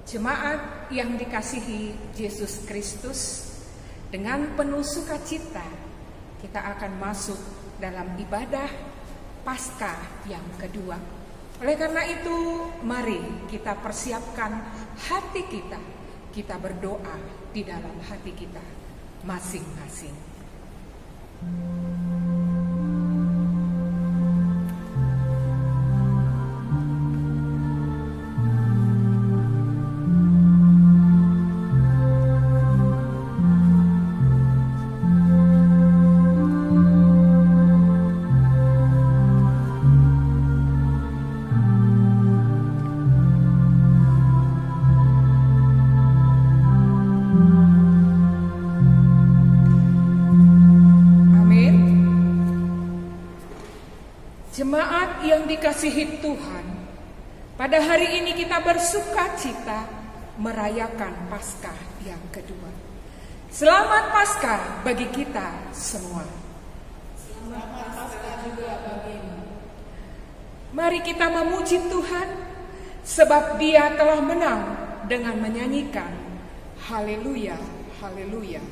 Jemaat yang dikasihi Yesus Kristus, dengan penuh sukacita kita akan masuk dalam ibadah Paskah yang kedua. Oleh karena itu, mari kita persiapkan hati kita. Kita berdoa di dalam hati kita masing-masing. Jemaat yang dikasihi Tuhan, pada hari ini kita bersuka cita merayakan Paskah yang kedua. Selamat Paskah bagi kita semua. Selamat Paskah juga bagimu. Mari kita memuji Tuhan, sebab Dia telah menang dengan menyanyikan Haleluya, Haleluya.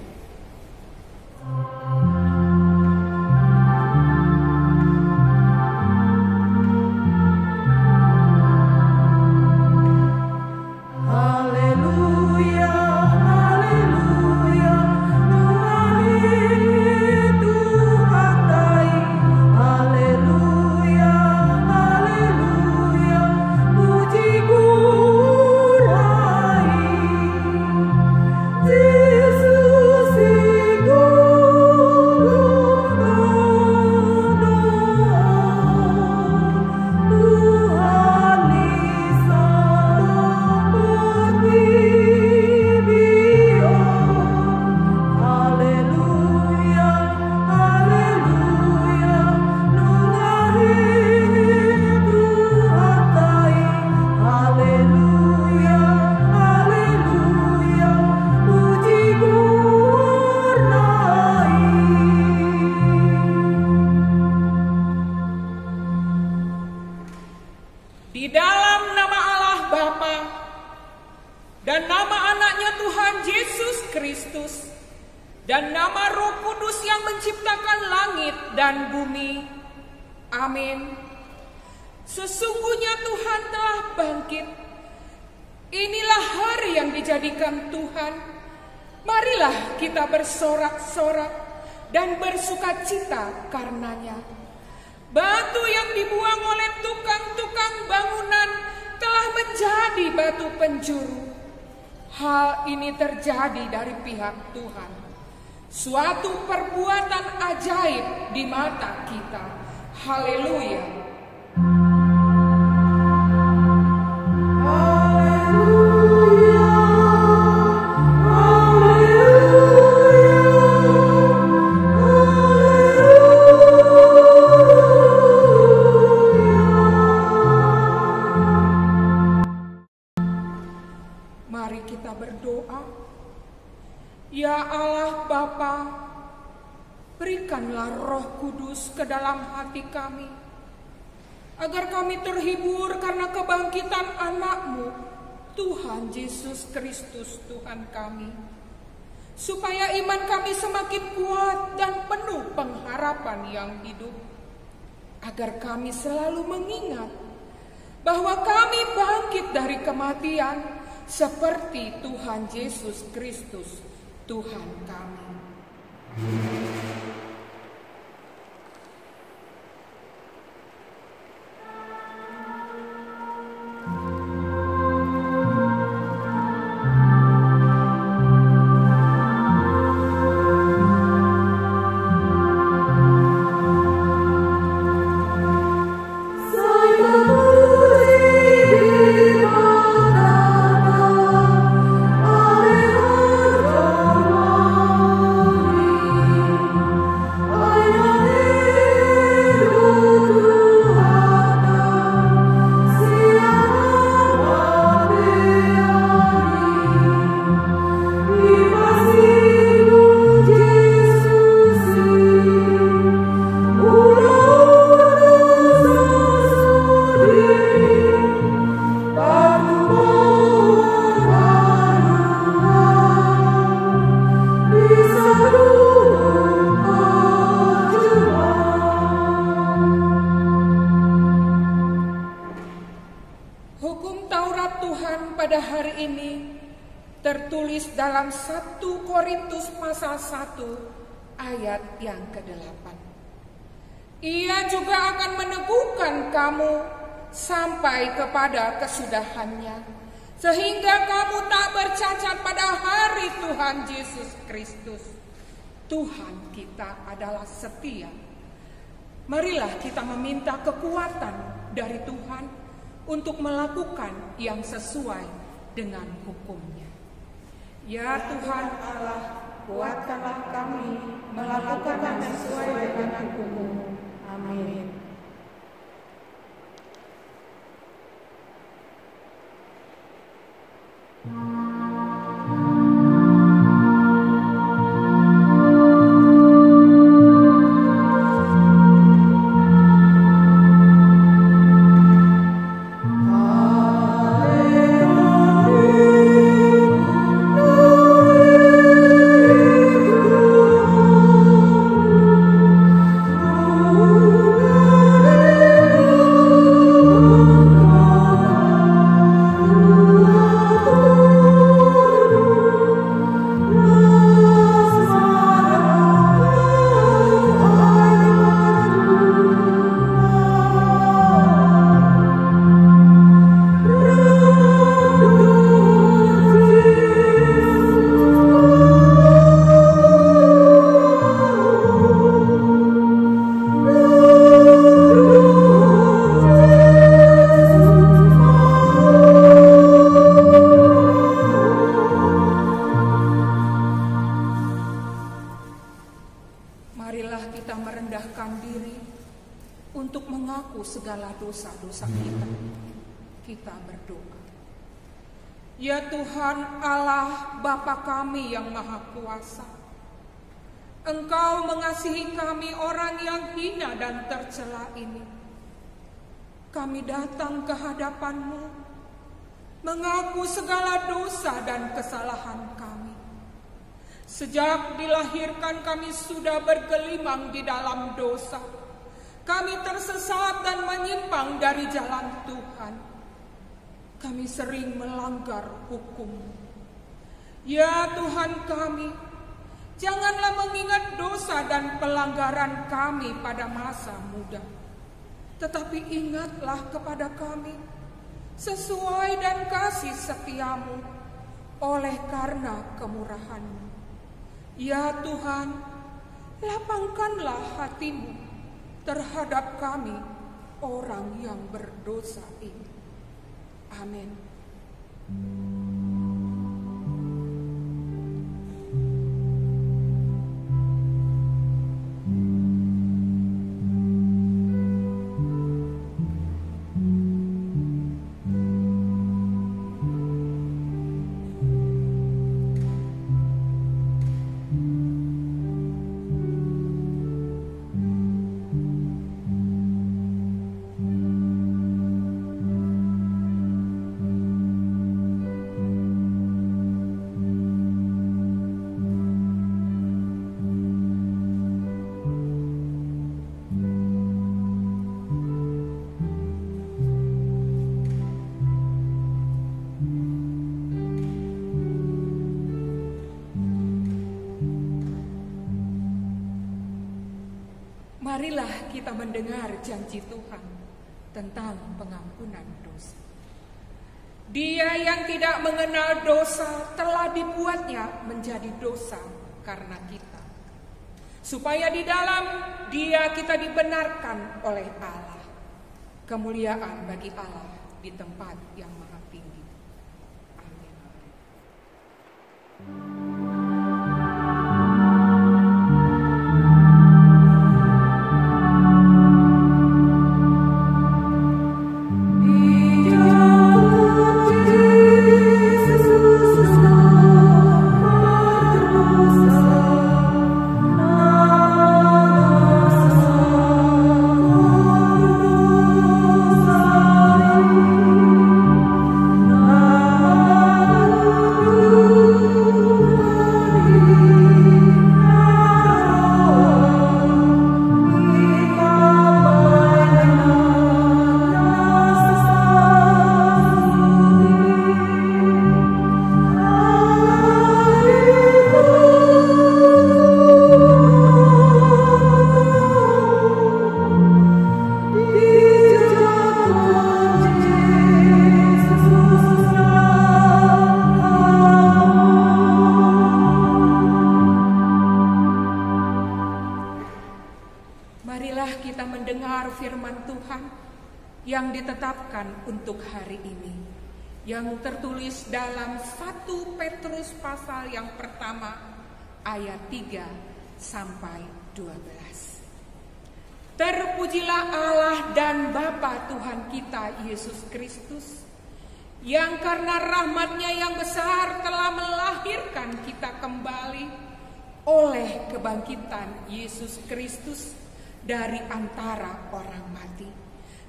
Di dalam nama Allah Bapa dan nama anaknya Tuhan Yesus Kristus dan nama Roh Kudus yang menciptakan langit dan bumi. Amin. Sesungguhnya Tuhan telah bangkit. Inilah hari yang dijadikan Tuhan. Marilah kita bersorak-sorak dan bersukacita karenanya. Batu yang dibuang oleh tukang-tukang bangunan telah menjadi batu penjuru. Hal ini terjadi dari pihak Tuhan. Suatu perbuatan ajaib di mata kita. Haleluya. Mari kita berdoa. Ya Allah Bapa, berikanlah Roh Kudus ke dalam hati kami, agar kami terhibur karena kebangkitan anak-Mu, Tuhan Yesus Kristus Tuhan kami, supaya iman kami semakin kuat dan penuh pengharapan yang hidup, agar kami selalu mengingat bahwa kami bangkit dari kematian seperti Tuhan Yesus Kristus, Tuhan kami. Haleluya. tertulis dalam 1 Korintus pasal 1 ayat yang ke-8. Ia juga akan meneguhkan kamu sampai kepada kesudahannya, sehingga kamu tak bercacat pada hari Tuhan Yesus Kristus. Tuhan kita adalah setia. Marilah kita meminta kekuatan dari Tuhan untuk melakukan yang sesuai dengan hukum-Nya. Ya Tuhan Allah, kuatkanlah kami melakukan yang sesuai dengan hukum-Mu. Amin. Marilah kita merendahkan diri untuk mengaku segala dosa-dosa kita. Kita berdoa. Ya Tuhan Allah Bapa kami yang Maha Kuasa, Engkau mengasihi kami orang yang hina dan tercela ini. Kami datang ke hadapan-Mu, mengaku segala dosa dan kesalahan kami. Sejak dilahirkan kami sudah bergelimang di dalam dosa. Kami tersesat dan menyimpang dari jalan Tuhan. Kami sering melanggar hukum-Mu. Ya Tuhan kami, janganlah mengingat dosa dan pelanggaran kami pada masa muda, tetapi ingatlah kepada kami sesuai dan kasih setia-Mu oleh karena kemurahan-Mu. Ya Tuhan, lapangkanlah hati-Mu terhadap kami orang yang berdosa ini. Amin. Marilah kita mendengar janji Tuhan tentang pengampunan dosa. Dia yang tidak mengenal dosa telah dibuatnya menjadi dosa karena kita, supaya di dalam Dia kita dibenarkan oleh Allah. Kemuliaan bagi Allah di tempat yang maha tinggi. Amin. mendengar firman Tuhan yang ditetapkan untuk hari ini, yang tertulis dalam 1 Petrus pasal yang pertama ayat 3 sampai 12. Terpujilah Allah dan Bapa Tuhan kita Yesus Kristus, yang karena rahmat-Nya yang besar telah melahirkan kita kembali oleh kebangkitan Yesus Kristus dari antara orang mati,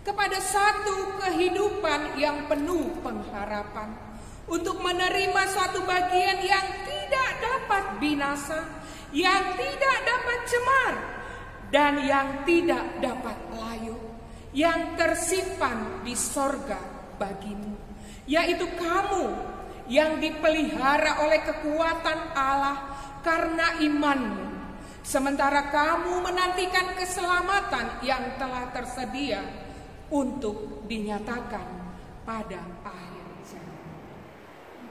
kepada satu kehidupan yang penuh pengharapan, untuk menerima suatu bagian yang tidak dapat binasa, yang tidak dapat cemar, dan yang tidak dapat layu, yang tersimpan di sorga bagimu, yaitu kamu yang dipelihara oleh kekuatan Allah karena imanmu, sementara kamu menantikan keselamatan yang telah tersedia untuk dinyatakan pada akhir zaman.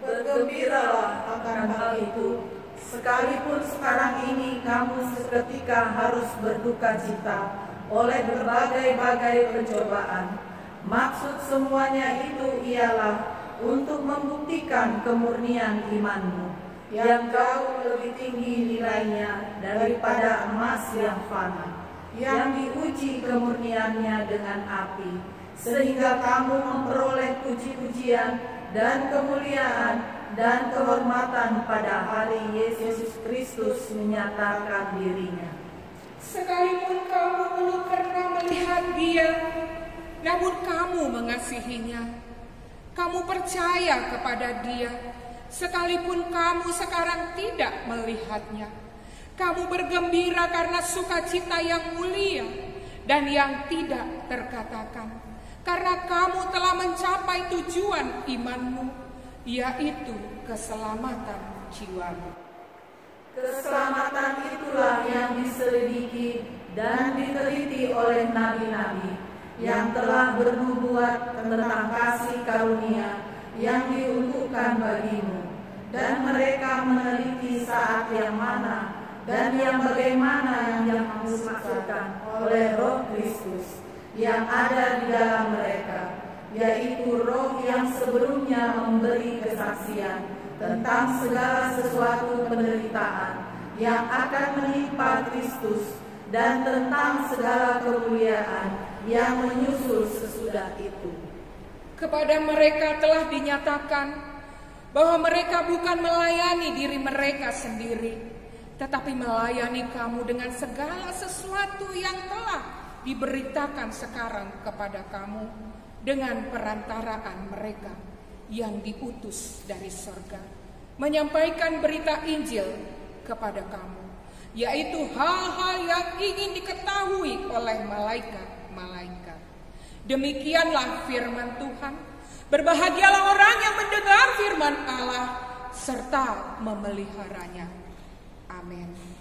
Bergembiralah akan hal itu, sekalipun sekarang ini kamu seketika harus berduka cita oleh berbagai-bagai pencobaan. Maksud semuanya itu ialah untuk membuktikan kemurnian imanmu, yang jauh lebih tinggi nilainya daripada emas yang fana, yang diuji kemurniannya dengan api, sehingga kamu memperoleh puji-pujian dan kemuliaan dan kehormatan pada hari Yesus Kristus menyatakan dirinya. Sekalipun kamu belum pernah melihat Dia, namun kamu mengasihinya. Kamu percaya kepada Dia, sekalipun kamu sekarang tidak melihatnya. Kamu bergembira karena sukacita yang mulia dan yang tidak terkatakan, karena kamu telah mencapai tujuan imanmu, yaitu keselamatan jiwamu. Keselamatan itulah yang diselidiki dan diteliti oleh nabi-nabi yang telah bernubuat tentang kasih karunia yang diuntukkan bagimu, dan mereka meneliti saat yang mana dan yang bagaimana yang dimaksudkan oleh Roh Kristus yang ada di dalam mereka, yaitu Roh yang sebelumnya memberi kesaksian tentang segala sesuatu penderitaan yang akan menimpa Kristus dan tentang segala kemuliaan yang menyusul sesudah itu. Kepada mereka telah dinyatakan bahwa mereka bukan melayani diri mereka sendiri, tetapi melayani kamu dengan segala sesuatu yang telah diberitakan sekarang kepada kamu dengan perantaraan mereka yang diutus dari sorga, menyampaikan berita Injil kepada kamu, yaitu hal-hal yang ingin diketahui oleh malaikat-malaikat. Demikianlah firman Tuhan. Berbahagialah orang yang mendengar firman Allah serta memeliharanya. Amin.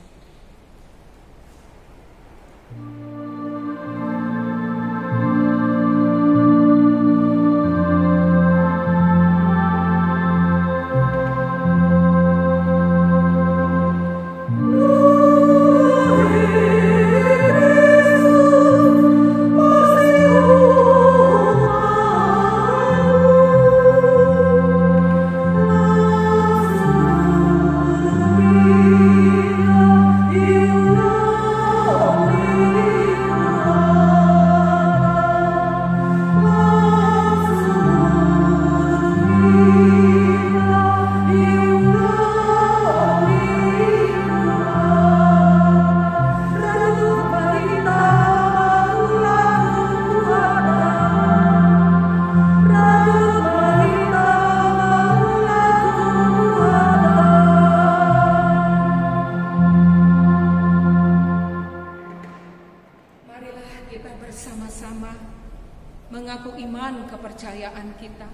mengaku iman kepercayaan kita,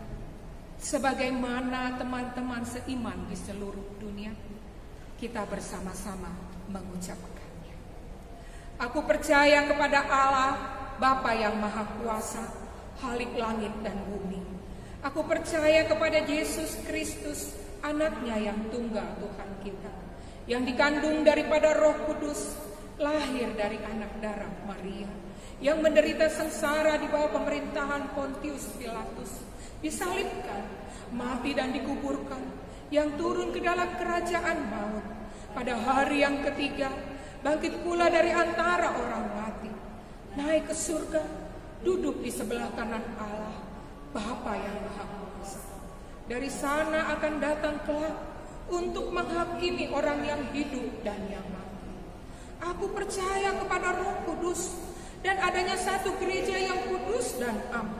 sebagaimana teman-teman seiman di seluruh dunia, kita bersama-sama mengucapkannya. Aku percaya kepada Allah, Bapa yang Maha Kuasa, Khalik langit dan bumi. Aku percaya kepada Yesus Kristus, Anaknya yang tunggal Tuhan kita, yang dikandung daripada Roh Kudus, lahir dari anak darah Maria, yang menderita sengsara di bawah pemerintahan Pontius Pilatus, disalibkan, mati dan dikuburkan, yang turun ke dalam kerajaan maut, pada hari yang ketiga bangkit pula dari antara orang mati, naik ke surga, duduk di sebelah kanan Allah, Bapa yang Maha Kuasa. Dari sana akan datang kelak untuk menghakimi orang yang hidup dan yang mati. Aku percaya kepada Roh Kudus dan adanya satu gereja yang kudus dan am,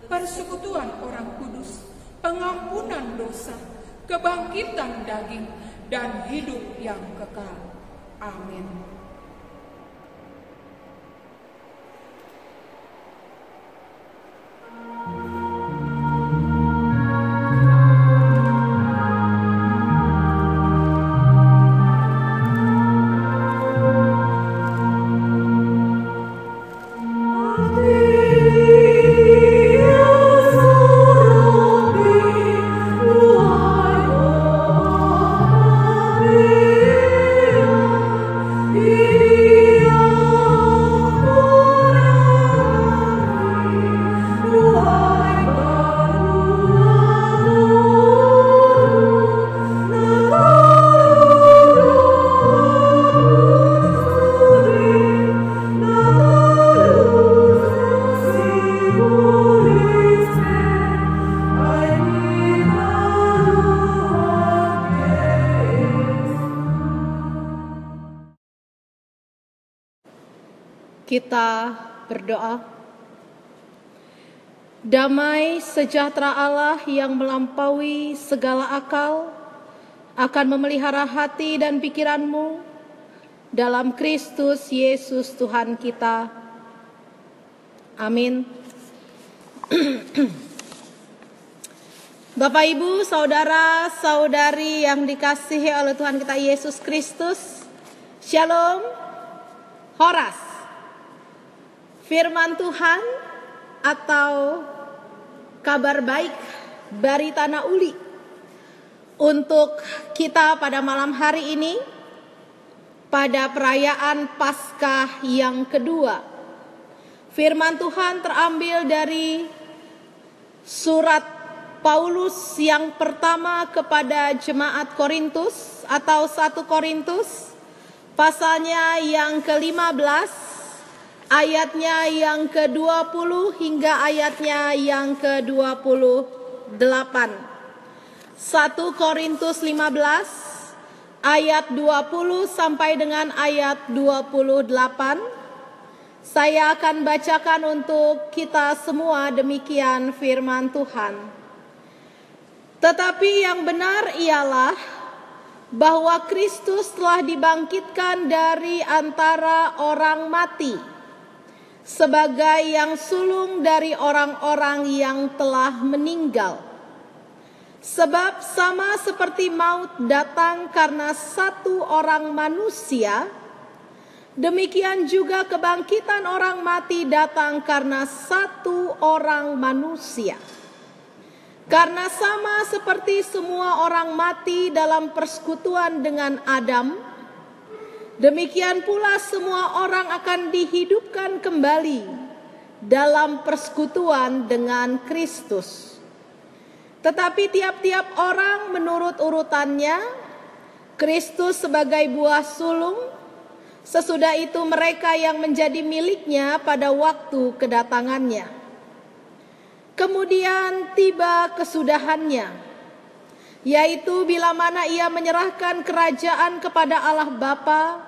persekutuan orang kudus, pengampunan dosa, kebangkitan daging, dan hidup yang kekal. Amin. Kita berdoa. Damai sejahtera Allah yang melampaui segala akal akan memelihara hati dan pikiranmu dalam Kristus Yesus Tuhan kita. Amin. Bapak, Ibu, saudara, saudari yang dikasihi oleh Tuhan kita Yesus Kristus, Shalom, Horas. Firman Tuhan atau kabar baik dari Tanah Uli untuk kita pada malam hari ini, pada perayaan Paskah yang kedua. Firman Tuhan terambil dari surat Paulus yang pertama kepada jemaat Korintus atau 1 Korintus, pasalnya yang ke-15, ayatnya yang ke-20 hingga ayatnya yang ke-28. 1 Korintus 15 ayat 20 sampai dengan ayat 28. Saya akan bacakan untuk kita semua, demikian firman Tuhan. Tetapi yang benar ialah bahwa Kristus telah dibangkitkan dari antara orang mati, sebagai yang sulung dari orang-orang yang telah meninggal. Sebab sama seperti maut datang karena satu orang manusia, demikian juga kebangkitan orang mati datang karena satu orang manusia. Karena sama seperti semua orang mati dalam persekutuan dengan Adam, demikian pula semua orang akan dihidupkan kembali dalam persekutuan dengan Kristus. Tetapi tiap-tiap orang menurut urutannya, Kristus sebagai buah sulung, sesudah itu mereka yang menjadi miliknya pada waktu kedatangannya. Kemudian tiba kesudahannya, yaitu bila mana ia menyerahkan kerajaan kepada Allah Bapa,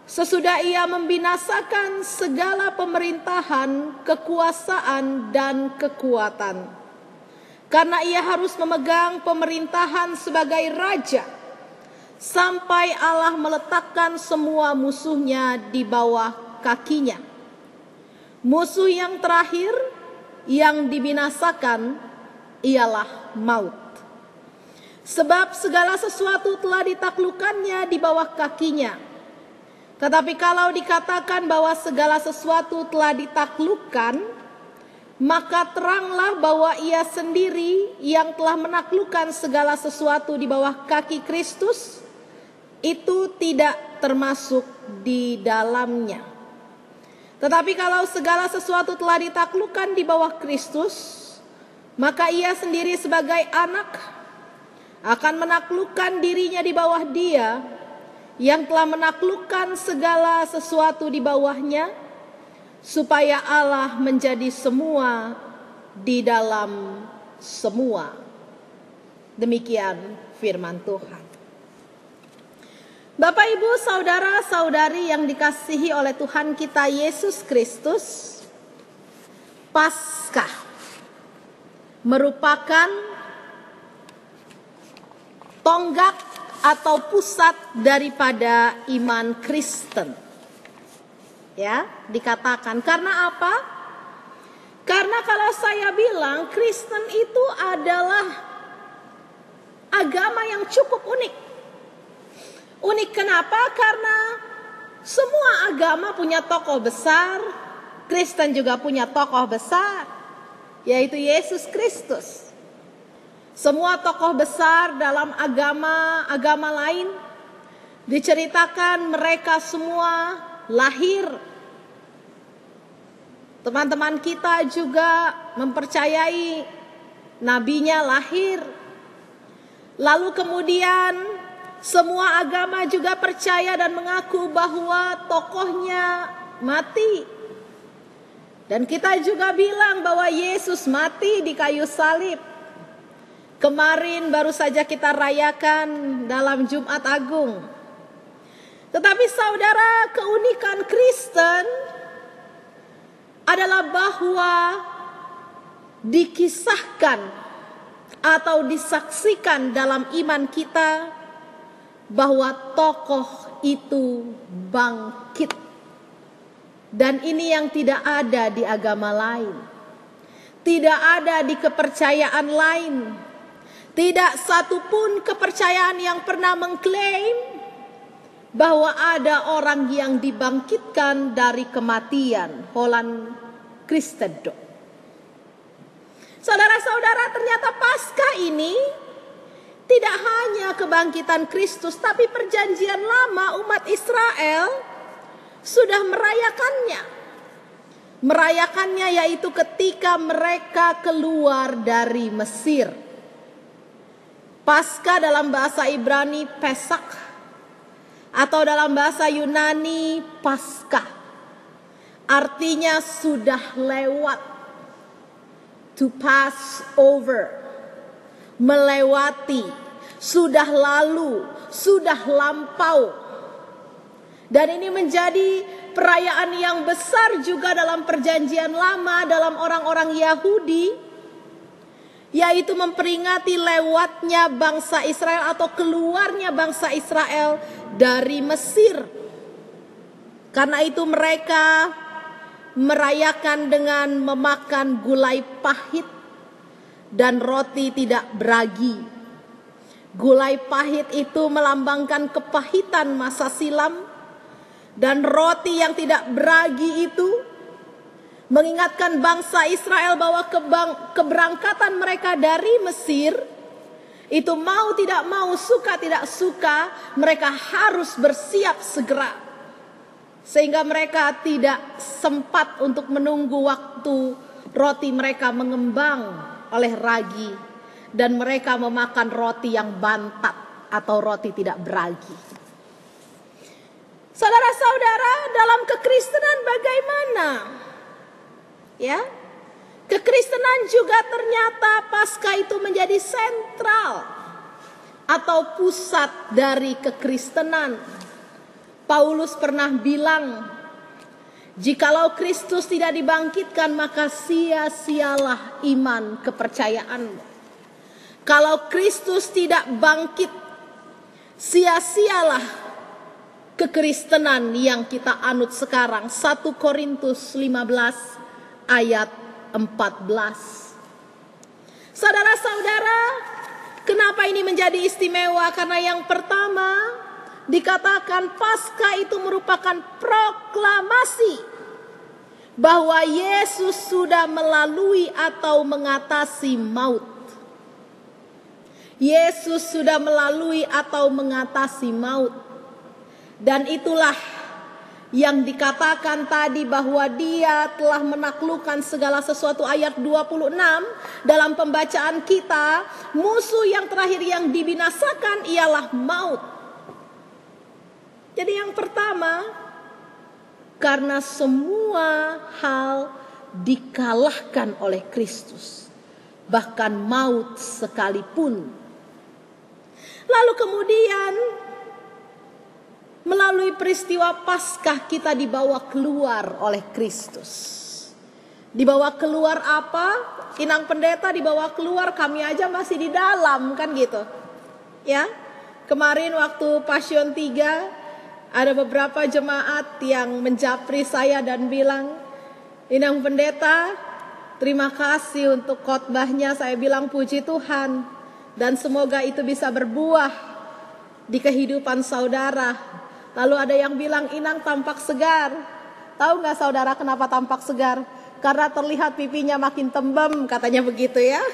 sesudah ia membinasakan segala pemerintahan, kekuasaan, dan kekuatan. Karena ia harus memegang pemerintahan sebagai raja, sampai Allah meletakkan semua musuhnya di bawah kakinya. Musuh yang terakhir yang dibinasakan ialah maut. Sebab segala sesuatu telah ditaklukkannya di bawah kakinya. Tetapi kalau dikatakan bahwa segala sesuatu telah ditaklukkan, maka teranglah bahwa ia sendiri yang telah menaklukkan segala sesuatu di bawah kaki Kristus, itu tidak termasuk di dalamnya. Tetapi kalau segala sesuatu telah ditaklukkan di bawah Kristus, maka ia sendiri sebagai anak akan menaklukkan dirinya di bawah Dia yang telah menaklukkan segala sesuatu di bawahnya, supaya Allah menjadi semua di dalam semua. Demikian firman Tuhan. Bapak, Ibu, saudara-saudari yang dikasihi oleh Tuhan kita Yesus Kristus, Paskah merupakan tonggak atau pusat daripada iman Kristen. Ya, dikatakan karena apa? Karena kalau saya bilang Kristen itu adalah agama yang cukup unik. Unik kenapa? Karena semua agama punya tokoh besar. Kristen juga punya tokoh besar, yaitu Yesus Kristus. Semua tokoh besar dalam agama lain diceritakan mereka semua lahir. Teman-teman kita juga mempercayai nabinya lahir. Lalu kemudian semua agama juga percaya dan mengaku bahwa tokohnya mati. Dan kita juga bilang bahwa Yesus mati di kayu salib. Kemarin baru saja kita rayakan dalam Jumat Agung. Tetapi saudara, keunikan Kristen adalah bahwa dikisahkan atau disaksikan dalam iman kita bahwa tokoh itu bangkit. Dan ini yang tidak ada di agama lain. Tidak ada di kepercayaan lain. Tidak satupun kepercayaan yang pernah mengklaim bahwa ada orang yang dibangkitkan dari kematian. Holland Christendom. Saudara-saudara, ternyata Paskah ini tidak hanya kebangkitan Kristus, tapi perjanjian lama umat Israel sudah merayakannya. Merayakannya yaitu ketika mereka keluar dari Mesir. Paskah dalam bahasa Ibrani Pesak, atau dalam bahasa Yunani Paskah, artinya sudah lewat. To pass over, melewati, sudah lalu, sudah lampau. Dan ini menjadi perayaan yang besar juga dalam perjanjian lama dalam orang-orang Yahudi, yaitu memperingati lewatnya bangsa Israel atau keluarnya bangsa Israel dari Mesir. Karena itu mereka merayakan dengan memakan gulai pahit dan roti tidak beragi. Gulai pahit itu melambangkan kepahitan masa silam, dan roti yang tidak beragi itu mengingatkan bangsa Israel bahwa keberangkatan mereka dari Mesir itu mau tidak mau, suka tidak suka, mereka harus bersiap segera. Sehingga mereka tidak sempat untuk menunggu waktu roti mereka mengembang oleh ragi. Dan mereka memakan roti yang bantat atau roti tidak beragi. Saudara-saudara, dalam kekristenan bagaimana? Ya, kekristenan juga ternyata Paskah itu menjadi sentral atau pusat dari kekristenan. Paulus pernah bilang, jikalau Kristus tidak dibangkitkan, maka sia-sialah iman kepercayaanmu. Kalau Kristus tidak bangkit, sia-sialah kekristenan yang kita anut sekarang. 1 Korintus 15 ayat 14. Saudara-saudara, kenapa ini menjadi istimewa? Karena yang pertama, dikatakan Paskah itu merupakan proklamasi bahwa Yesus sudah melalui atau mengatasi maut. Yesus sudah melalui atau mengatasi maut. Dan itulah yang dikatakan tadi bahwa dia telah menaklukkan segala sesuatu, ayat 26 dalam pembacaan kita, musuh yang terakhir yang dibinasakan ialah maut. Jadi yang pertama, karena semua hal dikalahkan oleh Kristus, bahkan maut sekalipun. Lalu kemudian melalui peristiwa Paskah kita dibawa keluar oleh Kristus. Dibawa keluar apa? Inang pendeta dibawa keluar, kami aja masih di dalam, kan gitu. Ya. Kemarin waktu Passion 3 ada beberapa jemaat yang menjapri saya dan bilang, Inang pendeta, terima kasih untuk khotbahnya. Saya bilang puji Tuhan, dan semoga itu bisa berbuah di kehidupan saudara. Lalu ada yang bilang, Inang tampak segar. Tahu gak saudara kenapa tampak segar? Karena terlihat pipinya makin tembem, katanya begitu ya.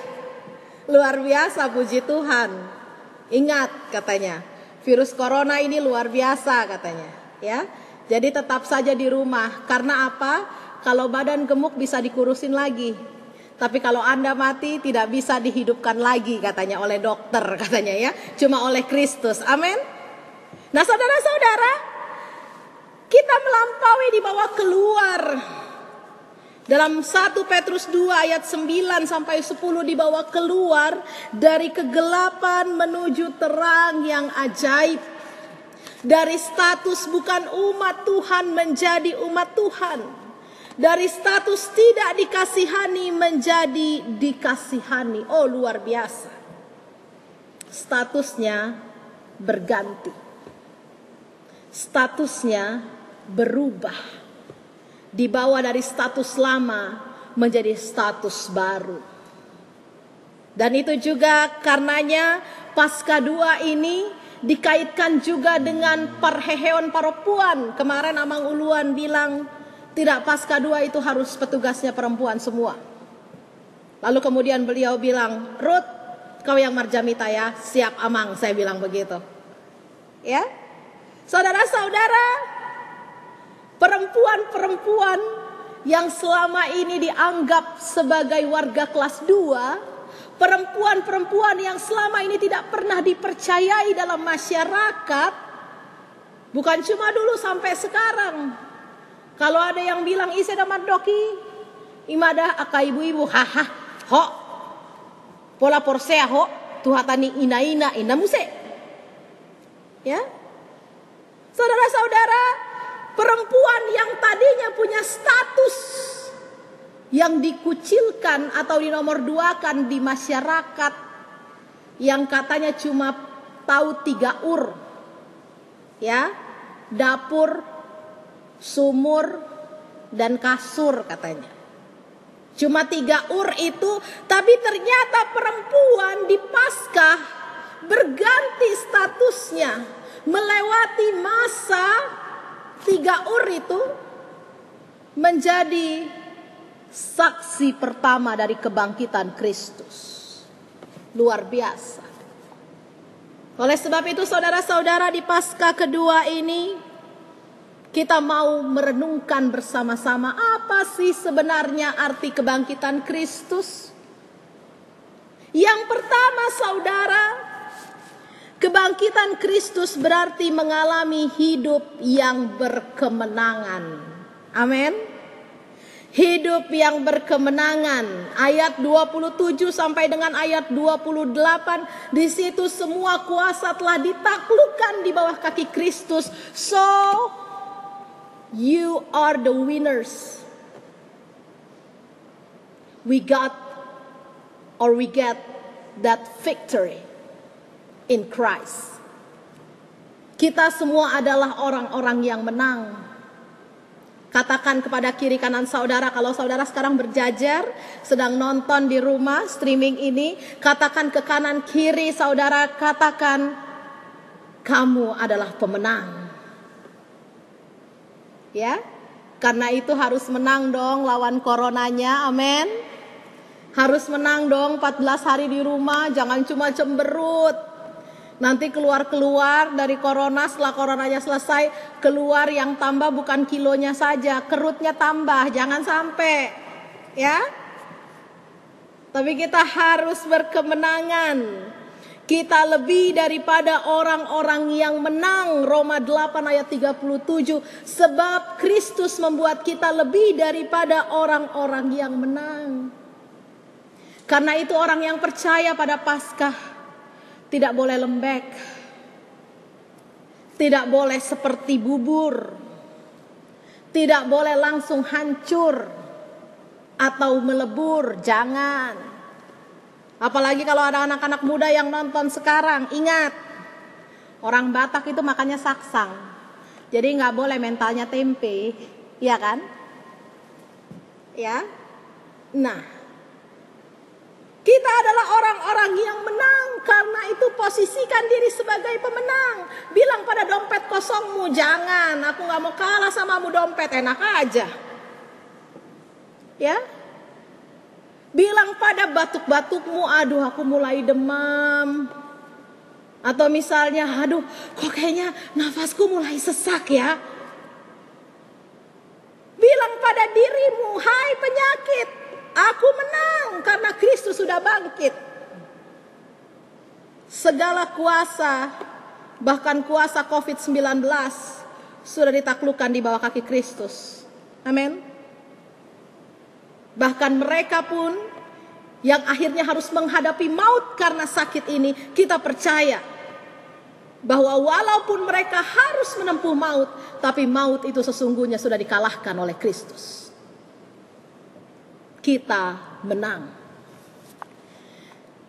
Luar biasa, puji Tuhan. Ingat katanya, virus corona ini luar biasa katanya ya. Jadi tetap saja di rumah. Karena apa? Kalau badan gemuk bisa dikurusin lagi. Tapi kalau Anda mati tidak bisa dihidupkan lagi katanya oleh dokter katanya ya. Cuma oleh Kristus. Amin. Nah saudara-saudara, kita melampaui dibawa keluar. Dalam 1 Petrus 2 ayat 9 sampai 10 dibawa keluar dari kegelapan menuju terang yang ajaib. Dari status bukan umat Tuhan menjadi umat Tuhan. Dari status tidak dikasihani menjadi dikasihani. Oh luar biasa. Statusnya berganti. Statusnya berubah. Dibawa dari status lama menjadi status baru. Dan itu juga karenanya Paskah 2 ini dikaitkan juga dengan parheheon perempuan. Kemarin Amang Uluan bilang tidak, Paskah 2 itu harus petugasnya perempuan semua. Lalu kemudian beliau bilang, Ruth, kau yang marjamita ya. Siap Amang, saya bilang begitu. Ya. Saudara-saudara, perempuan-perempuan yang selama ini dianggap sebagai warga kelas 2, perempuan-perempuan yang selama ini tidak pernah dipercayai dalam masyarakat, bukan cuma dulu sampai sekarang. Kalau ada yang bilang iseda mardoki, imadah aka ibu-ibu, haha, ho, pola porsea ho, tuhatani ina-ina, ina muse. Ya. Saudara-saudara, perempuan yang tadinya punya status yang dikucilkan atau dinomorduakan di masyarakat, yang katanya cuma tahu 3 ur, ya, dapur, sumur, dan kasur katanya. Cuma 3 ur itu, tapi ternyata perempuan di Paskah berganti statusnya. Melewati masa 3 ur itu menjadi saksi pertama dari kebangkitan Kristus. Luar biasa. Oleh sebab itu saudara-saudara, di Paskah kedua ini kita mau merenungkan bersama-sama apa sih sebenarnya arti kebangkitan Kristus. Yang pertama saudara, kebangkitan Kristus berarti mengalami hidup yang berkemenangan. Amin. Hidup yang berkemenangan. Ayat 27 sampai dengan ayat 28. Di situ semua kuasa telah ditaklukkan di bawah kaki Kristus. So, you are the winners. We get that victory in Christ. Kita semua adalah orang-orang yang menang. Katakan kepada kiri kanan saudara, kalau saudara sekarang berjajar, sedang nonton di rumah streaming ini, katakan ke kanan kiri saudara, katakan, kamu adalah pemenang. Ya, karena itu harus menang dong lawan coronanya, amin. Harus menang dong 14 hari di rumah, jangan cuma cemberut. Nanti keluar dari corona, setelah coronanya selesai, keluar yang tambah bukan kilonya saja, kerutnya tambah, jangan sampai, ya. Tapi kita harus berkemenangan. Kita lebih daripada orang-orang yang menang. Roma 8 ayat 37. Sebab Kristus membuat kita lebih daripada orang-orang yang menang. Karena itu orang yang percaya pada Paskah tidak boleh lembek, tidak boleh seperti bubur, tidak boleh langsung hancur atau melebur, jangan. Apalagi kalau ada anak-anak muda yang nonton sekarang, ingat, orang Batak itu makannya saksang, jadi nggak boleh mentalnya tempe, ya kan? Ya, nah. Kita adalah orang-orang yang menang, karena itu posisikan diri sebagai pemenang. Bilang pada dompet kosongmu, jangan, aku gak mau kalah samamu dompet, enak aja. Ya. Bilang pada batuk-batukmu, aduh aku mulai demam. Atau misalnya, aduh kok kayaknya nafasku mulai sesak ya. Bilang pada dirimu, hai penyakit, aku menang karena Kristus sudah bangkit. Segala kuasa, bahkan kuasa COVID-19 sudah ditaklukkan di bawah kaki Kristus. Amin. Bahkan mereka pun yang akhirnya harus menghadapi maut karena sakit ini, kita percaya bahwa walaupun mereka harus menempuh maut, tapi maut itu sesungguhnya sudah dikalahkan oleh Kristus. Kita menang.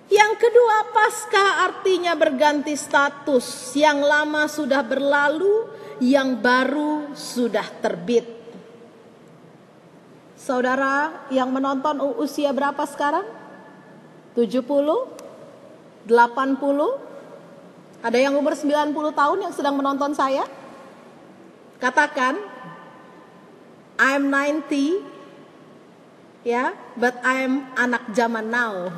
Yang kedua, Paskah artinya berganti status. Yang lama sudah berlalu, yang baru sudah terbit. Saudara yang menonton usia berapa sekarang? 70? 80? Ada yang umur 90 tahun yang sedang menonton saya? Katakan, I'm 90. Ya, but I'm anak zaman now.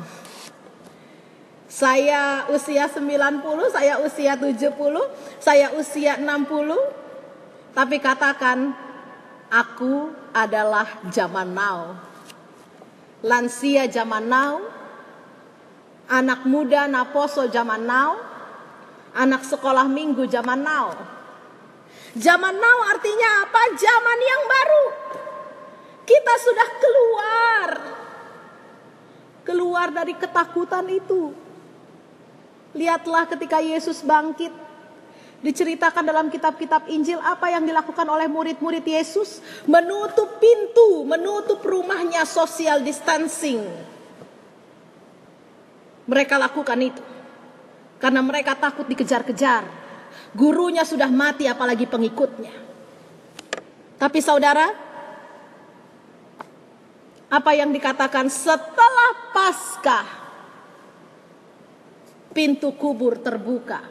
Saya usia 90, saya usia 70, saya usia 60. Tapi katakan, aku adalah zaman now. Lansia zaman now, anak muda naposo zaman now, anak sekolah minggu zaman now. Zaman now artinya apa? Zaman yang baru. Kita sudah keluar dari ketakutan itu. Lihatlah ketika Yesus bangkit, diceritakan dalam kitab-kitab Injil apa yang dilakukan oleh murid-murid Yesus. Menutup pintu, menutup rumahnya, social distancing. Mereka lakukan itu karena mereka takut dikejar-kejar. Gurunya sudah mati, apalagi pengikutnya. Tapi saudara, apa yang dikatakan setelah Paskah, pintu kubur terbuka.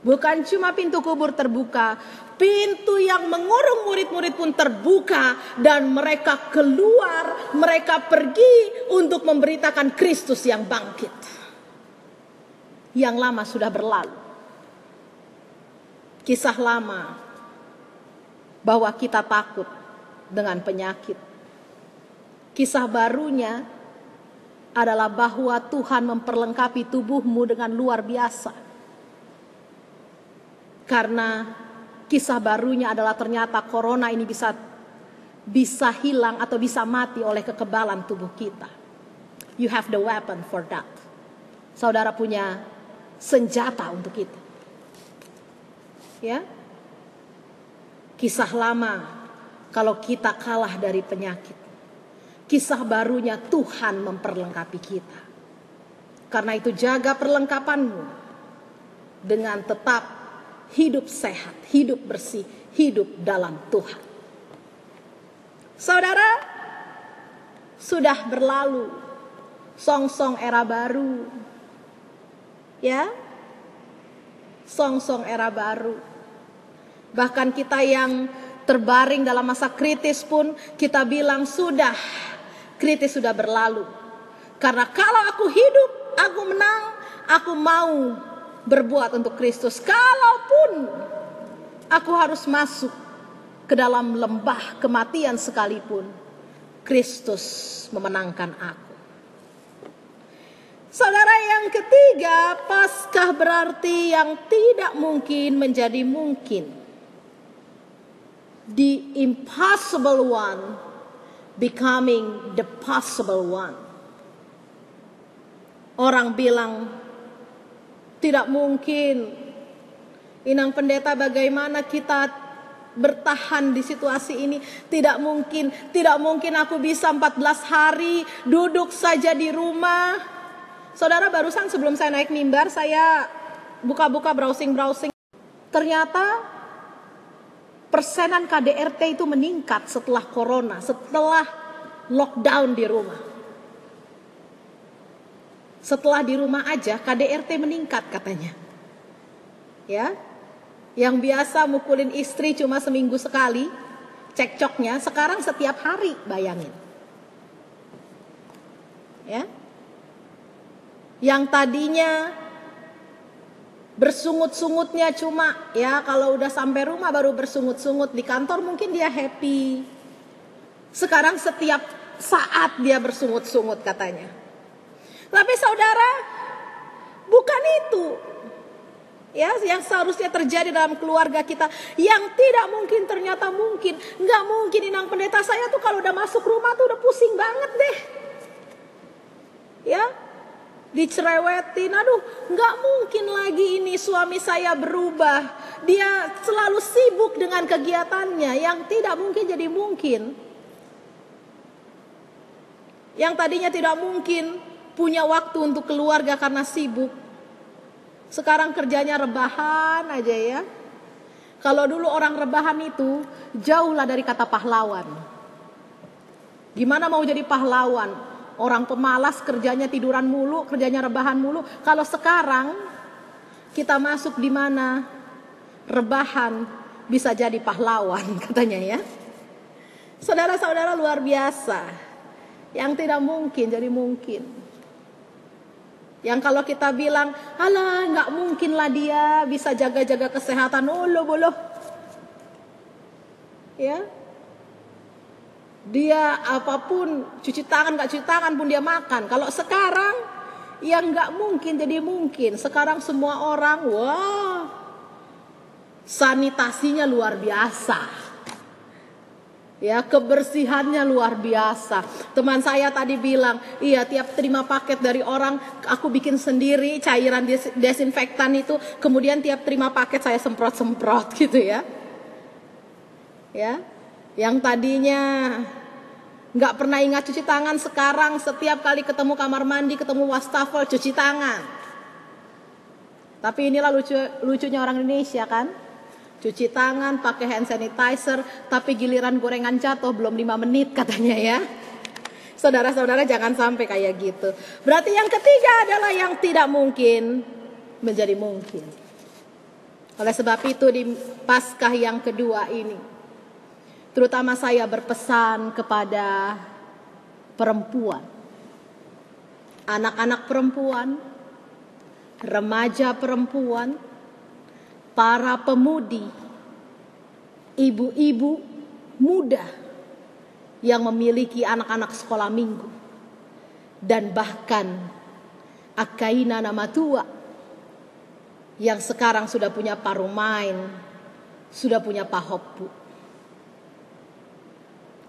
Bukan cuma pintu kubur terbuka, pintu yang mengurung murid-murid pun terbuka. Dan mereka keluar, mereka pergi untuk memberitakan Kristus yang bangkit. Yang lama sudah berlalu. Kisah lama bahwa kita takut dengan penyakit. Kisah barunya adalah bahwa Tuhan memperlengkapi tubuhmu dengan luar biasa. Karena kisah barunya adalah ternyata corona ini bisa hilang atau bisa mati oleh kekebalan tubuh kita. You have the weapon for that. Saudara punya senjata untuk itu. Ya. Kisah lama kalau kita kalah dari penyakit. Kisah barunya Tuhan memperlengkapi kita. Karena itu jaga perlengkapanmu dengan tetap hidup sehat, hidup bersih, hidup dalam Tuhan. Saudara, sudah berlalu song-song era baru. Ya, song-song era baru. Bahkan kita yang terbaring dalam masa kritis pun kita bilang sudah, kritis sudah berlalu. Karena kalau aku hidup, aku menang, aku mau berbuat untuk Kristus. Kalaupun aku harus masuk ke dalam lembah kematian sekalipun, Kristus memenangkan aku. Saudara, yang ketiga, Paskah berarti yang tidak mungkin menjadi mungkin. The impossible one becoming the possible one. Orang bilang, tidak mungkin. Inang Pendeta, bagaimana kita bertahan di situasi ini? Tidak mungkin aku bisa 14 hari duduk saja di rumah. Saudara, barusan sebelum saya naik mimbar, saya buka-buka browsing. Ternyata persenan KDRT itu meningkat setelah corona, setelah lockdown di rumah. Setelah di rumah aja KDRT meningkat katanya. Ya. Yang biasa mukulin istri cuma seminggu sekali, cekcoknya sekarang setiap hari, bayangin. Ya. Yang tadinya bersungut-sungutnya cuma ya kalau udah sampai rumah baru bersungut-sungut, di kantor mungkin dia happy. Sekarang setiap saat dia bersungut-sungut katanya. Tapi saudara, bukan itu ya yang seharusnya terjadi dalam keluarga kita. Yang tidak mungkin ternyata mungkin. Nggak mungkin, Inang Pendeta, saya tuh kalau udah masuk rumah tuh udah pusing banget deh. Ya, dicerewetin, aduh nggak mungkin lagi ini suami saya berubah. Dia selalu sibuk dengan kegiatannya. Yang tidak mungkin jadi mungkin. Yang tadinya tidak mungkin punya waktu untuk keluarga karena sibuk, sekarang kerjanya rebahan aja ya. Kalau dulu orang rebahan itu jauhlah dari kata pahlawan. Gimana mau jadi pahlawan? Orang pemalas, kerjanya tiduran mulu, kerjanya rebahan mulu. Kalau sekarang kita masuk di mana rebahan bisa jadi pahlawan katanya ya. Saudara-saudara, luar biasa. Yang tidak mungkin jadi mungkin. Yang kalau kita bilang, alah nggak mungkin lah dia bisa jaga-jaga kesehatan, boloh. Ya, dia apapun cuci tangan nggak cuci tangan pun dia makan. Kalau sekarang yang nggak mungkin jadi mungkin. Sekarang semua orang, wah, sanitasinya luar biasa. Ya, kebersihannya luar biasa. Teman saya tadi bilang, iya tiap terima paket dari orang, aku bikin sendiri cairan desinfektan itu. Kemudian tiap terima paket saya semprot-semprot gitu ya. Ya, yang tadinya nggak pernah ingat cuci tangan, sekarang setiap kali ketemu kamar mandi, ketemu wastafel, cuci tangan. Tapi inilah lucunya orang Indonesia kan. Cuci tangan, pakai hand sanitizer, tapi giliran gorengan jatuh belum 5 menit katanya ya. Saudara-saudara, jangan sampai kayak gitu. Berarti yang ketiga adalah yang tidak mungkin menjadi mungkin. Oleh sebab itu di Paskah yang kedua ini, terutama saya berpesan kepada perempuan, anak-anak perempuan, remaja perempuan, para pemudi, ibu-ibu muda yang memiliki anak-anak sekolah minggu, dan bahkan akaina nama tua yang sekarang sudah punya parumain, sudah punya pahoppu.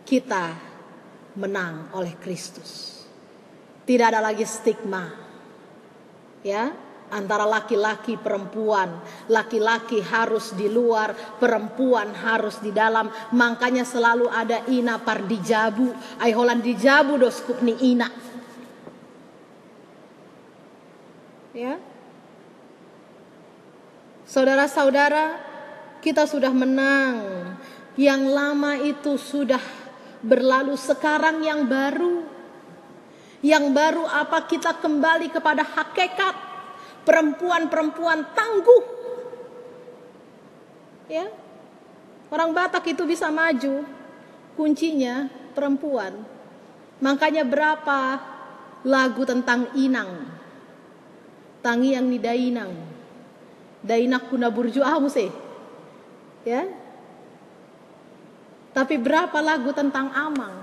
Kita menang oleh Kristus. Tidak ada lagi stigma, ya, antara laki-laki perempuan. Laki-laki harus di luar, perempuan harus di dalam. Makanya selalu ada ina pardijabu, ai holan dijabu dos kupni ina. Ya. Saudara-saudara, kita sudah menang. Yang lama itu sudah berlalu, sekarang yang baru. Yang baru apa? Kita kembali kepada hakikat perempuan-perempuan tangguh. Ya. Orang Batak itu bisa maju, kuncinya perempuan. Makanya berapa lagu tentang inang, tangi yang nidainang, Dainak kuna burju muse. Ya. Tapi berapa lagu tentang Amang?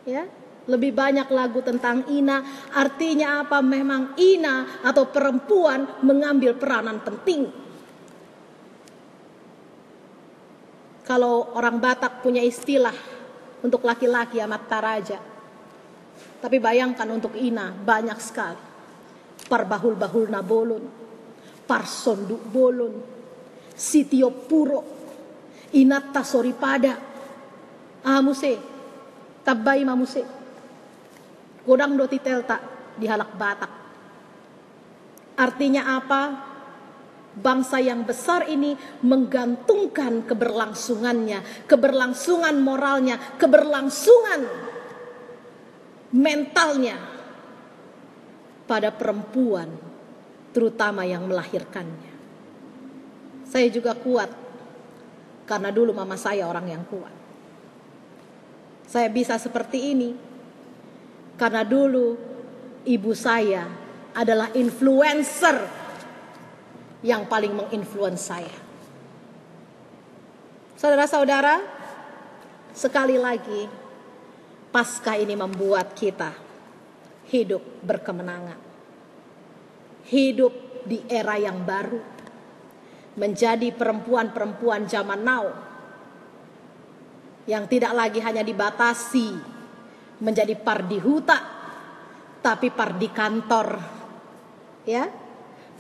Ya, lebih banyak lagu tentang Ina. Artinya apa? Memang Ina atau perempuan mengambil peranan penting. Kalau orang Batak punya istilah untuk laki-laki amat taraja. Tapi bayangkan untuk Ina banyak sekali. Parbahul-bahul na bolon, parsonduk bolon, sitiop puro, inatta soripada, muse, tabay mamuse, godang do titelta di halak Batak. Artinya apa? Bangsa yang besar ini menggantungkan keberlangsungannya, keberlangsungan moralnya, keberlangsungan mentalnya pada perempuan, terutama yang melahirkannya. Saya juga kuat karena dulu mama saya orang yang kuat. Saya bisa seperti ini karena dulu ibu saya adalah influencer yang paling menginfluence saya. Saudara-saudara, sekali lagi Paskah ini membuat kita hidup berkemenangan. Hidup di era yang baru. Menjadi perempuan-perempuan zaman now. Yang tidak lagi hanya dibatasi menjadi pardi huta, tapi pardi kantor. Ya.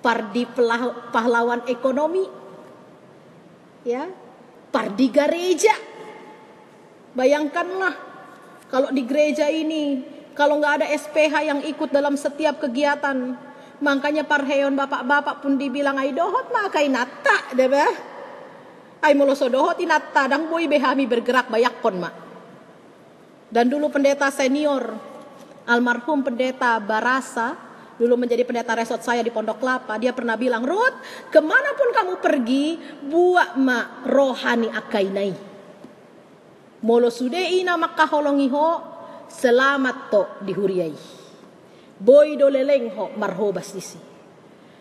Pardi pahlawan ekonomi, ya, pardi gereja. Bayangkanlah kalau di gereja ini, kalau nggak ada SPH yang ikut dalam setiap kegiatan, makanya parheon bapak-bapak pun dibilang ay dohot makai natta, deh bah, ay moloso dohot inatta, dang boy behami bergerak bayakon mak. Dan dulu pendeta senior, almarhum pendeta Barasa, dulu menjadi pendeta resort saya di Pondok Kelapa, dia pernah bilang, Ruth, kemanapun kamu pergi, buat ma rohani akainai. Molo sudei na makaholongiho, selamat to dihuriai. Boy do leleng ho marhobas disi.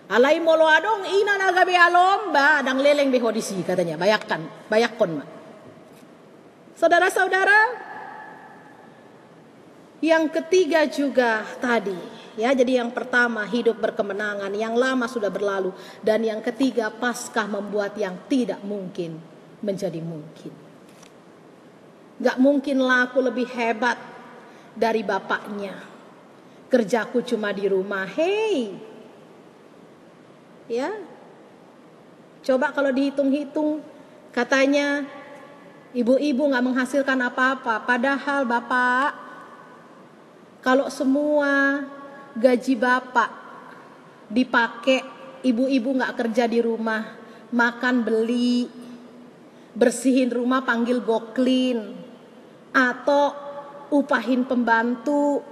Alay molo adong ina nagabe alomba, dang leleng beho disi katanya, bayakon ma. Saudara-saudara, yang ketiga juga tadi, ya, jadi yang pertama hidup berkemenangan, yang lama sudah berlalu, dan yang ketiga Paskah membuat yang tidak mungkin menjadi mungkin. Gak mungkinlah aku lebih hebat dari bapaknya. Kerjaku cuma di rumah. Hey, ya, coba kalau dihitung-hitung, katanya ibu-ibu gak menghasilkan apa-apa, padahal bapak, kalau semua gaji bapak dipakai, ibu-ibu gak kerja di rumah, makan beli, bersihin rumah panggil goklin, atau upahin pembantu,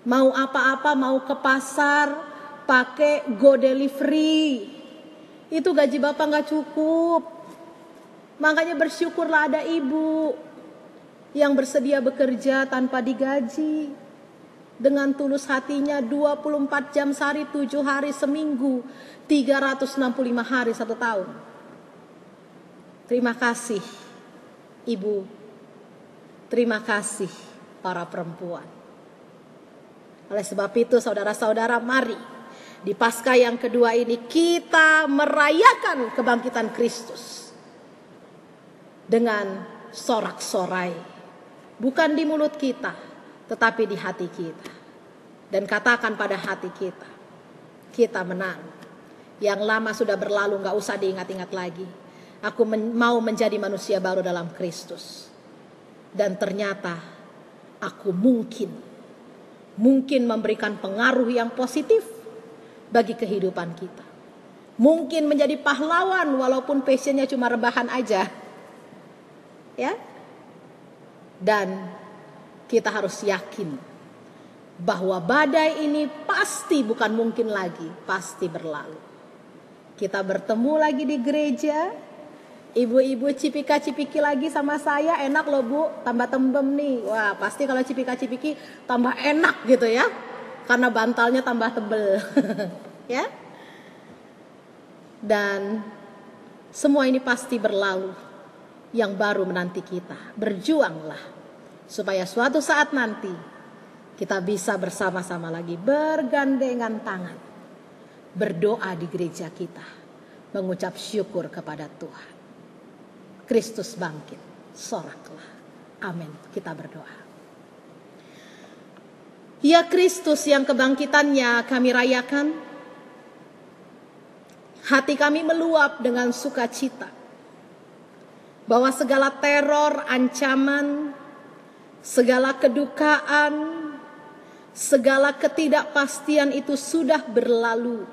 mau apa-apa, mau ke pasar pakai go delivery, itu gaji bapak gak cukup. Makanya bersyukurlah ada ibu yang bersedia bekerja tanpa digaji, dengan tulus hatinya 24 jam sehari, 7 hari seminggu, 365 hari 1 tahun. Terima kasih ibu, terima kasih para perempuan. Oleh sebab itu saudara-saudara, mari di Paskah yang kedua ini kita merayakan kebangkitan Kristus dengan sorak-sorai. Bukan di mulut kita, tetapi di hati kita. Dan katakan pada hati kita, kita menang. Yang lama sudah berlalu, gak usah diingat-ingat lagi. Aku mau menjadi manusia baru dalam Kristus. Dan ternyata aku mungkin memberikan pengaruh yang positif bagi kehidupan kita. Mungkin menjadi pahlawan walaupun passionnya cuma rebahan aja. Ya. Dan kita harus yakin bahwa badai ini pasti, bukan mungkin lagi, pasti berlalu. Kita bertemu lagi di gereja. Ibu-ibu cipika-cipiki lagi sama saya, enak loh bu, tambah tembem nih. Wah, pasti kalau cipika-cipiki tambah enak gitu ya, karena bantalnya tambah tebel. Ya. Dan semua ini pasti berlalu. Yang baru menanti kita. Berjuanglah supaya suatu saat nanti kita bisa bersama-sama lagi bergandengan tangan, berdoa di gereja kita, mengucap syukur kepada Tuhan. Kristus bangkit, soraklah. Amin. Kita berdoa. Ya Kristus yang kebangkitannya kami rayakan, hati kami meluap dengan sukacita bahwa segala teror, ancaman, segala kedukaan, segala ketidakpastian itu sudah berlalu.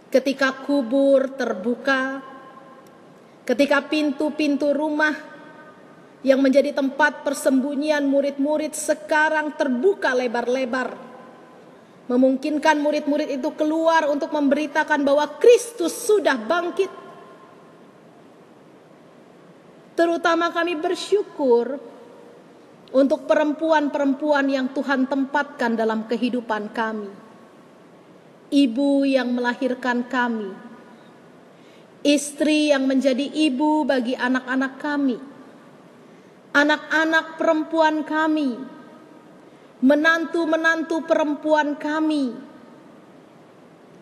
Ketika kubur terbuka, ketika pintu-pintu rumah yang menjadi tempat persembunyian murid-murid sekarang terbuka lebar-lebar, memungkinkan murid-murid itu keluar untuk memberitakan bahwa Kristus sudah bangkit. Terutama kami bersyukur untuk perempuan-perempuan yang Tuhan tempatkan dalam kehidupan kami. Ibu yang melahirkan kami. Istri yang menjadi ibu bagi anak-anak kami. Anak-anak perempuan kami. Menantu-menantu perempuan kami.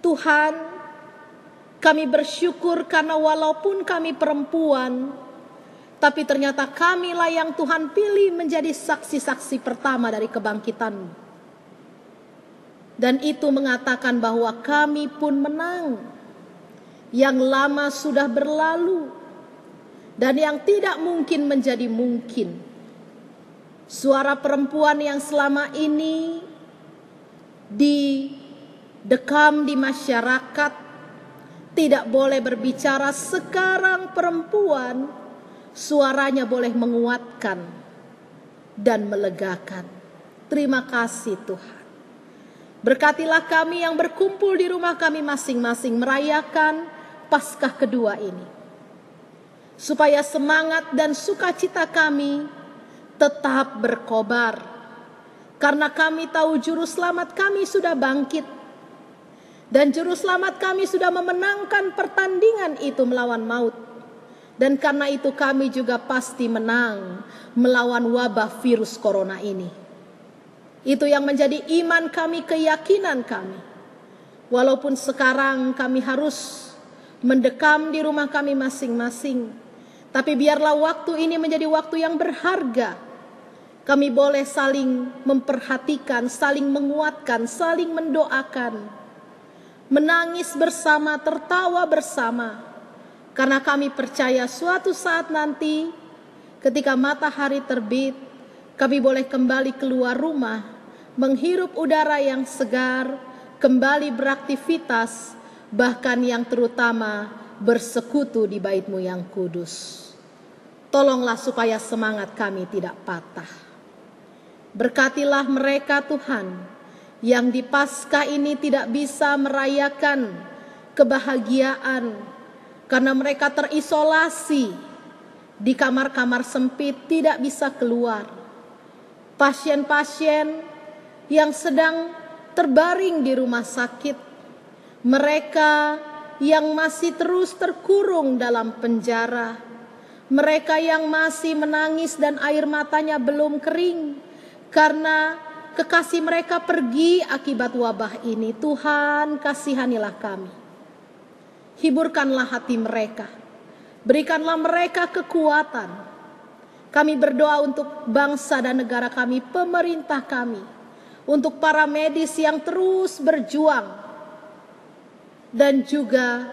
Tuhan, kami bersyukur karena walaupun kami perempuan, tapi ternyata kamilah yang Tuhan pilih menjadi saksi-saksi pertama dari kebangkitan-Mu. Dan itu mengatakan bahwa kami pun menang. Yang lama sudah berlalu. Dan yang tidak mungkin menjadi mungkin. Suara perempuan yang selama ini didekam di masyarakat, tidak boleh berbicara, sekarang perempuan suaranya boleh menguatkan dan melegakan. Terima kasih Tuhan. Berkatilah kami yang berkumpul di rumah kami masing-masing merayakan Paskah kedua ini. Supaya semangat dan sukacita kami tetap berkobar. Karena kami tahu juru selamat kami sudah bangkit. Dan juru selamat kami sudah memenangkan pertandingan itu melawan maut. Dan karena itu kami juga pasti menang melawan wabah virus corona ini. Itu yang menjadi iman kami, keyakinan kami. Walaupun sekarang kami harus mendekam di rumah kami masing-masing. Tapi biarlah waktu ini menjadi waktu yang berharga. Kami boleh saling memperhatikan, saling menguatkan, saling mendoakan. Menangis bersama, tertawa bersama. Karena kami percaya suatu saat nanti ketika matahari terbit, kami boleh kembali keluar rumah, menghirup udara yang segar, kembali beraktivitas, bahkan yang terutama bersekutu di bait-Mu yang kudus. Tolonglah supaya semangat kami tidak patah. Berkatilah mereka Tuhan, yang di Paskah ini tidak bisa merayakan kebahagiaan, karena mereka terisolasi di kamar-kamar sempit, tidak bisa keluar. Pasien-pasien yang sedang terbaring di rumah sakit. Mereka yang masih terus terkurung dalam penjara. Mereka yang masih menangis dan air matanya belum kering. Karena kekasih mereka pergi akibat wabah ini. Tuhan, kasihanilah kami. Hiburkanlah hati mereka. Berikanlah mereka kekuatan. Kami berdoa untuk bangsa dan negara kami, pemerintah kami. Untuk para medis yang terus berjuang. Dan juga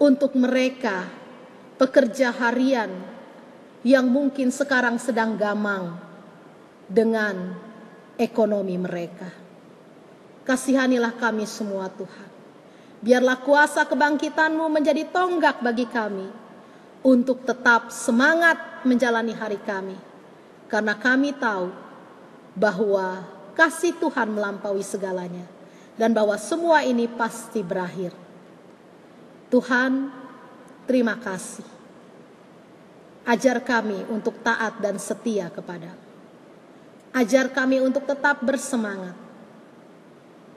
untuk mereka, pekerja harian yang mungkin sekarang sedang gamang dengan ekonomi mereka. Kasihanilah kami semua Tuhan. Biarlah kuasa kebangkitan-Mu menjadi tonggak bagi kami untuk tetap semangat menjalani hari kami. Karena kami tahu bahwa kasih Tuhan melampaui segalanya dan bahwa semua ini pasti berakhir. Tuhan, terima kasih. Ajar kami untuk taat dan setia kepada-Mu. Ajar kami untuk tetap bersemangat.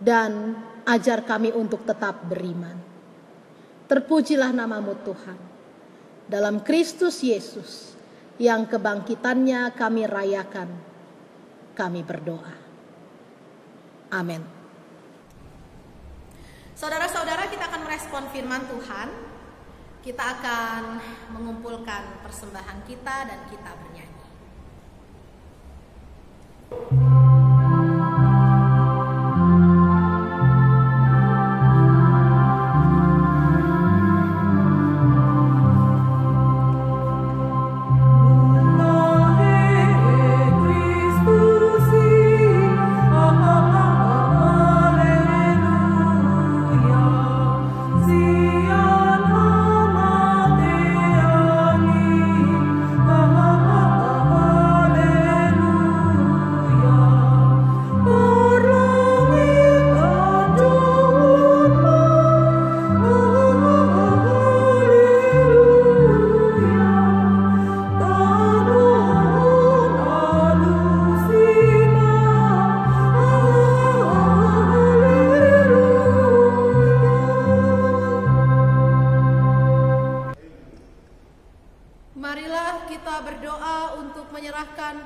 Dan ajar kami untuk tetap beriman. Terpujilah namamu Tuhan. Dalam Kristus Yesus yang kebangkitannya kami rayakan, kami berdoa. Amin. Saudara-saudara, kita akan merespon firman Tuhan. Kita akan mengumpulkan persembahan kita dan kita bernyanyi.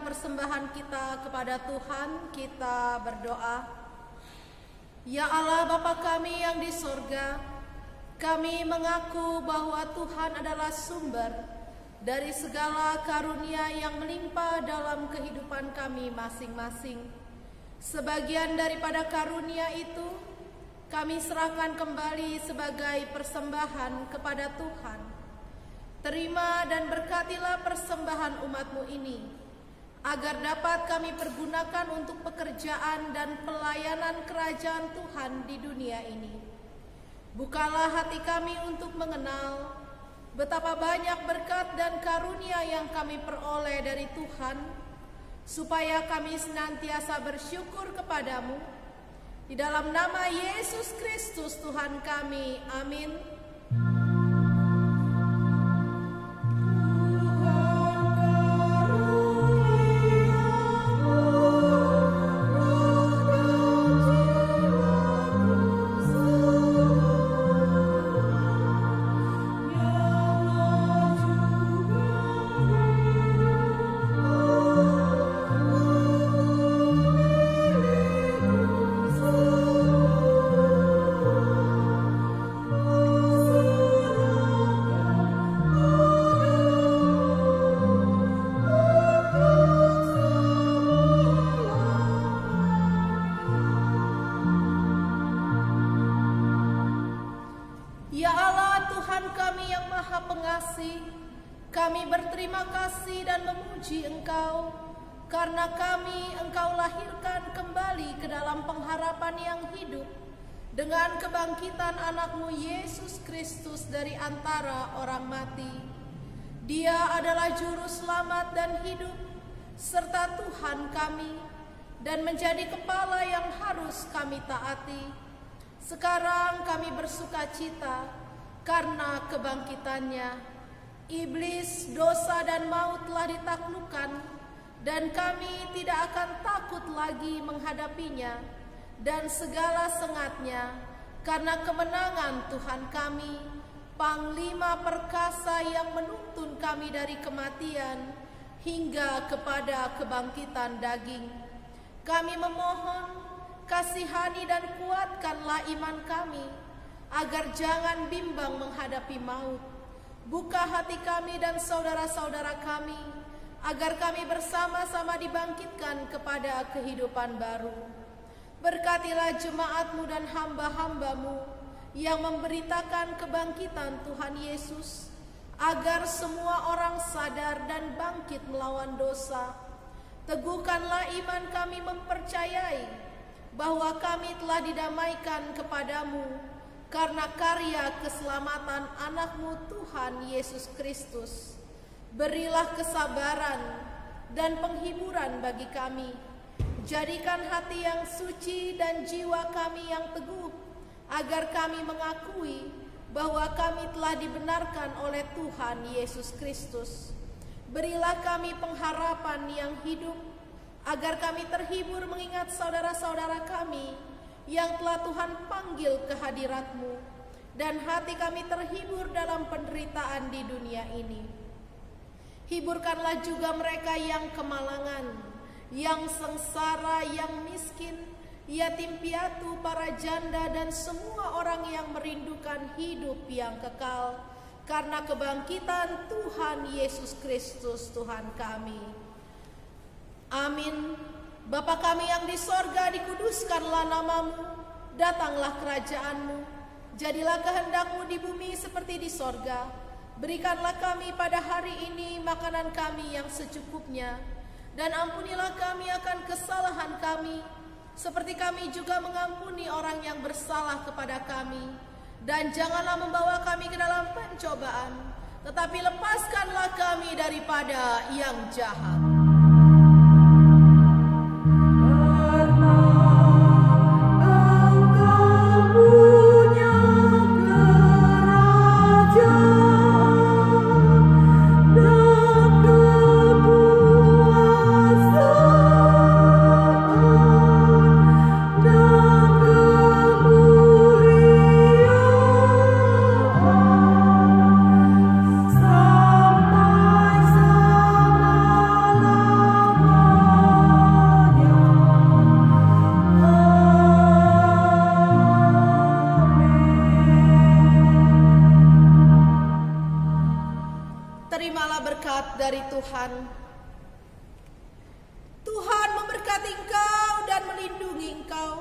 Persembahan kita kepada Tuhan. Kita berdoa. Ya Allah Bapa kami yang di sorga, kami mengaku bahwa Tuhan adalah sumber dari segala karunia yang melimpah dalam kehidupan kami masing-masing. Sebagian daripada karunia itu kami serahkan kembali sebagai persembahan kepada Tuhan. Terima dan berkatilah persembahan umat-Mu ini, agar dapat kami pergunakan untuk pekerjaan dan pelayanan kerajaan Tuhan di dunia ini. Bukalah hati kami untuk mengenal betapa banyak berkat dan karunia yang kami peroleh dari Tuhan, supaya kami senantiasa bersyukur kepadamu. Di dalam nama Yesus Kristus Tuhan kami, amin. Kami berterima kasih dan memuji Engkau, karena Engkau lahirkan kembali ke dalam pengharapan yang hidup dengan kebangkitan anak-Mu Yesus Kristus dari antara orang mati. Dia adalah juru selamat dan hidup, serta Tuhan kami, dan menjadi kepala yang harus kami taati. Sekarang kami bersuka cita karena kebangkitannya. Iblis, dosa dan maut telah ditaklukkan, dan kami tidak akan takut lagi menghadapinya dan segala sengatnya, karena kemenangan Tuhan kami, Panglima perkasa yang menuntun kami dari kematian hingga kepada kebangkitan daging. Kami memohon, kasihani dan kuatkanlah iman kami, agar jangan bimbang menghadapi maut. Buka hati kami dan saudara-saudara kami, agar kami bersama-sama dibangkitkan kepada kehidupan baru. Berkatilah jemaat-Mu dan hamba-hamba-Mu yang memberitakan kebangkitan Tuhan Yesus, agar semua orang sadar dan bangkit melawan dosa. Teguhkanlah iman kami mempercayai bahwa kami telah didamaikan kepadamu, karena karya keselamatan anak-Mu Tuhan Yesus Kristus. Berilah kesabaran dan penghiburan bagi kami. Jadikan hati yang suci dan jiwa kami yang teguh, agar kami mengakui bahwa kami telah dibenarkan oleh Tuhan Yesus Kristus. Berilah kami pengharapan yang hidup, agar kami terhibur mengingat saudara-saudara kami yang telah Tuhan panggil ke hadirat-Mu. dan hati kami terhibur dalam penderitaan di dunia ini. Hiburkanlah juga mereka yang kemalangan, yang sengsara, yang miskin, yatim piatu, para janda, dan semua orang yang merindukan hidup yang kekal karena kebangkitan Tuhan Yesus Kristus Tuhan kami. Amin. Bapa kami yang di sorga, dikuduskanlah namamu, datanglah kerajaanmu, jadilah kehendak-Mu di bumi seperti di sorga. Berikanlah kami pada hari ini makanan kami yang secukupnya, dan ampunilah kami akan kesalahan kami, seperti kami juga mengampuni orang yang bersalah kepada kami. Dan janganlah membawa kami ke dalam pencobaan, tetapi lepaskanlah kami daripada yang jahat. Terimalah berkat dari Tuhan. Tuhan memberkati engkau dan melindungi engkau.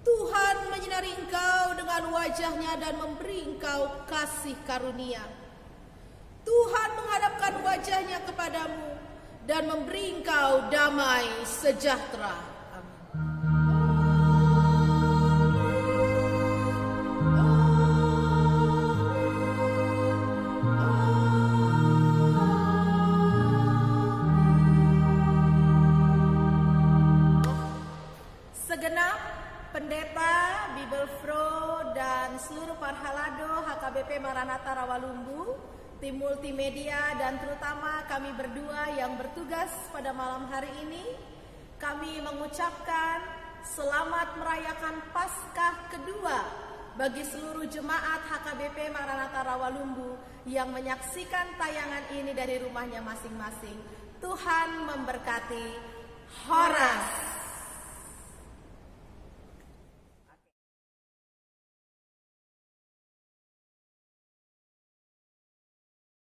Tuhan menyinari engkau dengan wajah-Nya dan memberi engkau kasih karunia. Tuhan menghadapkan wajah-Nya kepadamu dan memberi engkau damai sejahtera. Segenap pendeta, Bibelfro, dan seluruh parhalado HKBP Maranatha Rawalumbu, tim multimedia, dan terutama kami berdua yang bertugas pada malam hari ini, kami mengucapkan selamat merayakan Paskah kedua bagi seluruh jemaat HKBP Maranatha Rawalumbu yang menyaksikan tayangan ini dari rumahnya masing-masing. Tuhan memberkati. Horas.